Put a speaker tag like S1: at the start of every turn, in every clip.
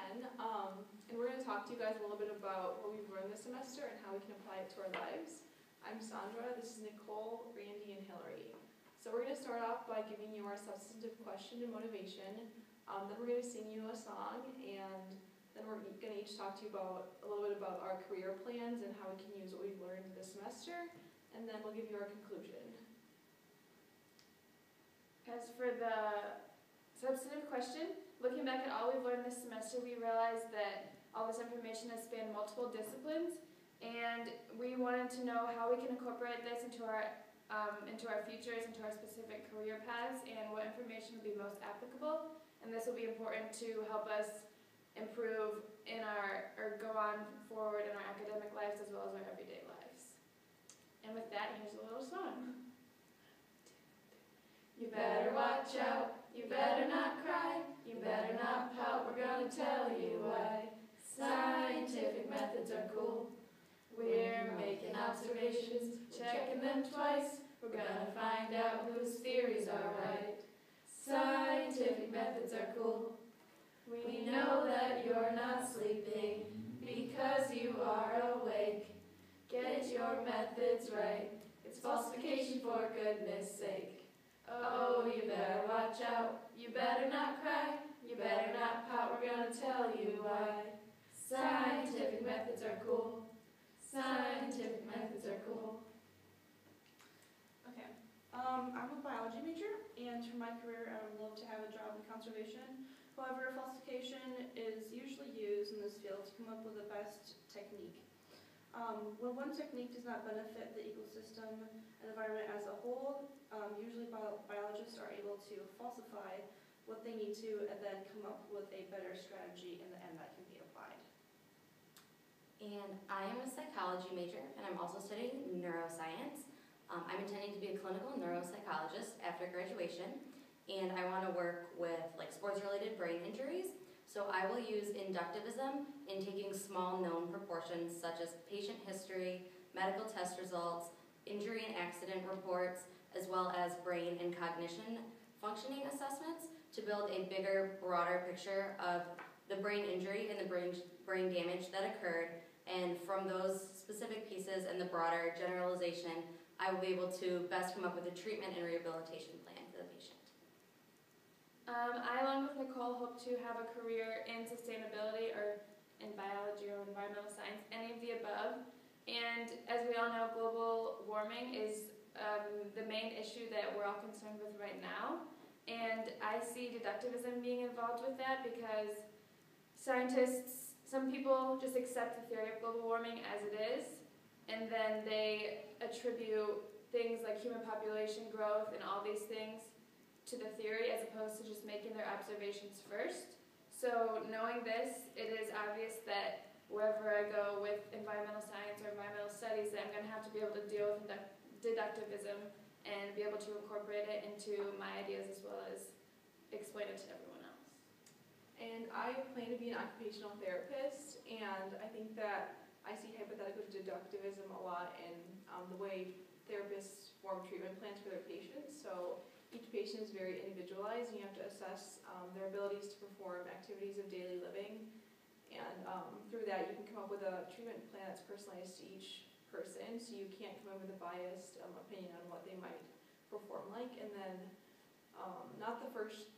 S1: 10, and we're going to talk to you guys a little bit about what we've learned this semester and how we can apply it to our lives. I'm Sandra, this is Nicole, Randi, and Hillary. So we're going to start off by giving you our substantive question and motivation. Then we're going to sing you a song, and then we're going to each talk to you about a little bit about our career plans and how we can use what we've learned this semester, and then we'll give you our conclusion.
S2: As for the substantive question, looking back at all we've learned this semester, we realized that all this information has spanned multiple disciplines, and we wanted to know how we can incorporate this into our futures, into our specific career paths, and what information will be most applicable. And this will be important to help us improve in or go on forward in our academic lives as well as our everyday lives. And with that, here's a little song.
S3: You better watch out, you better not cry, you better not pout, we're gonna tell you why. Scientific methods are cool. We're making observations, checking them twice. We're gonna find out whose theories are right. Scientific methods are cool. We know that you're not sleeping because you are awake. Get your methods right. It's falsification for goodness sake. Oh, you better watch out. You better not cry. You better not pout. We're gonna tell you why. Scientific methods are cool. Scientific methods are cool.
S4: Okay. I'm a biology major, and for my career, I would love to have a job in conservation. However, falsification is usually used in this field to come up with the best technique. When one technique does not benefit the ecosystem and environment as a whole, usually biologists are able to falsify what they need to and then come up with a better strategy in the end that can be applied.
S5: And I am a psychology major, and I'm also studying neuroscience. I'm intending to be a clinical neuropsychologist after graduation, and I want to work with sports-related brain injuries. So I will use inductivism in taking small known proportions such as patient history, medical test results, injury and accident reports, as well as brain and cognition functioning assessments to build a bigger, broader picture of the brain injury and the brain damage that occurred. And from those specific pieces and the broader generalization, I will be able to best come up with a treatment and rehabilitation plan for the patient.
S2: I, along with Nicole, hope to have a career in sustainability or in biology or environmental science, any of the above. And as we all know, global warming is the main issue that we're all concerned with right now. And I see deductivism being involved with that because scientists, some people just accept the theory of global warming as it is, and then they attribute things like human population growth and all these things to the theory as opposed to just making their observations first. So knowing this, it is obvious that wherever I go with environmental science or environmental studies, that I'm going to have to be able to deal with deductivism and be able to incorporate it into my ideas as well as explain it to everyone else.
S1: And I plan to be an occupational therapist, and I think that I see hypothetical deductivism a lot in the way therapists form treatment plans for their patients. So each patient is very individualized, and you have to assess their abilities to perform activities of daily living. And through that, you can come up with a treatment plan that's personalized to each person, so you can't come in with a biased opinion on what they might perform like. And then not the first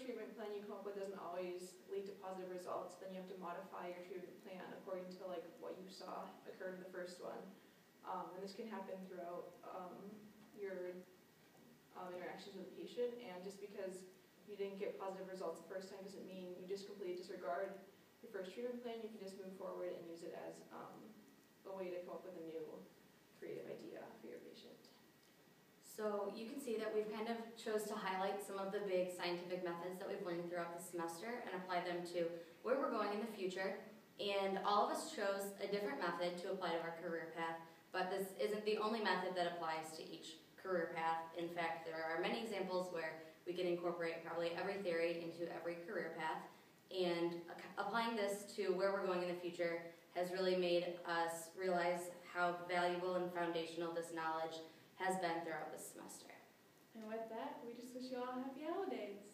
S1: treatment plan you come up with doesn't always lead to positive results. Then you have to modify your treatment plan according to what you saw occur in the first one. And this can happen throughout your interactions with the patient, and just because you didn't get positive results the first time doesn't mean you just completely disregard your first treatment plan. You can just move forward and use it as a way to come up with a new creative idea for your patient.
S5: So you can see that we've kind of chose to highlight some of the big scientific methods that we've learned throughout the semester and apply them to where we're going in the future. And all of us chose a different method to apply to our career path, but this isn't the only method that applies to each career path. In fact, there are many examples where we can incorporate probably every theory into every career path, and applying this to where we're going in the future has really made us realize how valuable and foundational this knowledge has been throughout this semester.
S2: And with that, we just wish you all happy holidays.